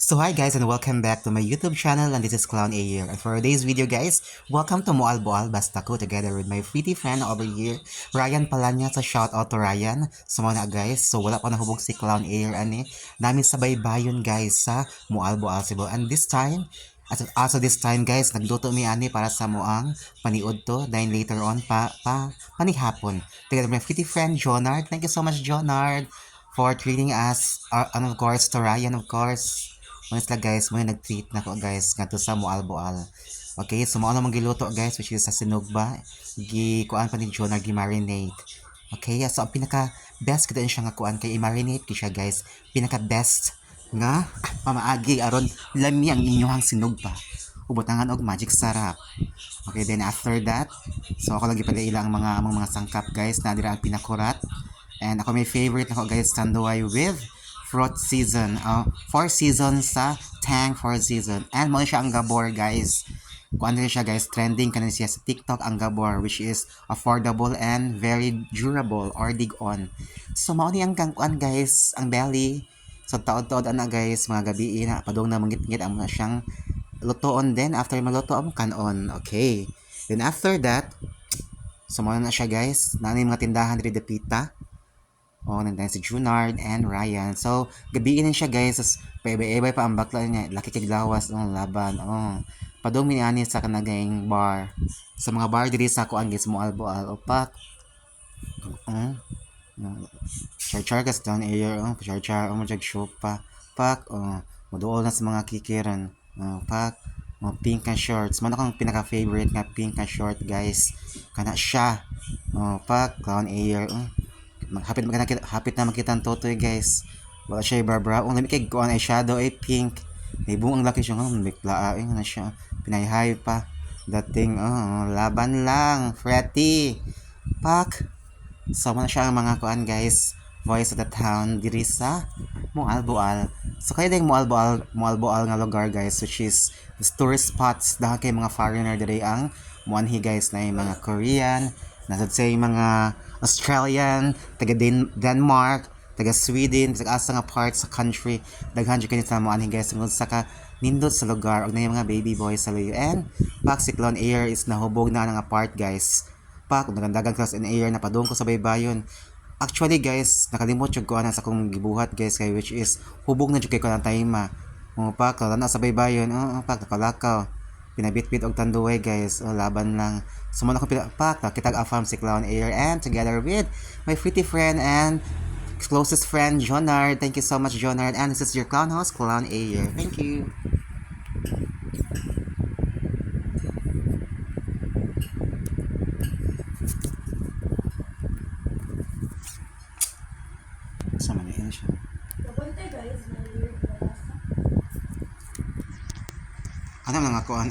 So hi guys and welcome back to my YouTube channel, and this is Clown A here. And for today's video guys, welcome to Mual Boal Basta Ko together with my pretty friend over here, Ryan Palanya. So shout out to Ryan. So muna guys, so wala pa nahubog si Clown A here ani. Namin sabay bayon guys sa Mual Boal Cebu. And this time, also this time guys, nagluto mi ani para sa muang paniud to. Then later on panihapon. Together with my pretty friend Jonard. Thank you so much Jonard for treating us, and of course to Ryan of course. Honest lang guys, may nag-treat na ko guys ngadto sa Mualboal. Okay, so mao na giluto guys, which is sa sinugba. Kuan pa ni Jonah gi-marinate. Okay, so ang pinaka best kada siya nga kuan kay i-marinate ki siya guys. Pinaka best nga pamaagi aron lami ang inyong sinugba. Ubutangan og magic sarap. Okay, then after that, so ako lagi pala ang mga sangkap guys na dira ang pinakurat. And ako may favorite ako guys, tanduay with fruit season. 4 seasons sa Tang 4 season. And mo siya ang gabor guys. Kung ano siya guys, trending kanina siya sa TikTok ang gabor, which is affordable and very durable or dig-on. So mao ni ang kuan guys, ang belly. So taod-taod ana guys, mga gabi na padong na mangit-ngit ang mga siyang lutoon din. After maluto ang kanon. Okay. Then after that, so mao na siya guys. Nani mga tindahan diri dapita. Nandiyan si Junard and Ryan. So, gabiin siya guys. Paibay-ibay pa ang bakla niya. Laki kay lawas. Laban. Padong minani sa kanagayang bar. Sa mga bar diri sa kuan guys mo albo-al. Pak. Char-char kas down air. Char-char. Mag show pa. Pak. Maduol na sa mga kikiran. Pak. Mga pink na shorts. Mano kang pinaka-favorite nga pink na short guys. Kana siya. Pak. Clown air. Hapit na makita ang totoy guys. Wala siya ibra-brown. Lami kay kuan ay shadow ay pink. May buong ang laki siya ng bigla na siya. Pinayhay pa. Dating laban lang. Fretty. Pak. So man siya ang mga kuan guys. Voice of the town diri sa Mualboal. So kaya ding Mualboal nga lugar guys, which is the tourist spots dahil kay mga foreigner diri ang muanhi guys na yung mga Korean, nasad sa mga Australian, taga Denmark, taga Sweden, taga asa nga part sa country, daghan jud kini sa muanhi guys tungod sa ka nindot sa lugar og na yung mga baby boys sa luyo. And Pak Cyclone Air is nahubog na nga part guys. Pak nagandagan class in air na padung ko sa baybayon. Actually guys, nakalimot jud ko ana sa akong gibuhat guys kay which is hubog na jud kay ko ang tayma. Pak na sa baybayon, pak nakalakaw. Pinabit-bit og tanduay guys, laban lang. Sumunod ako pak nakitag afam si Clown Air, and together with my pretty friend and closest friend Jonard. Thank you so much Jonard, and this is your clown host Clown Air. Thank you. Sama na siya. Ano mga kuan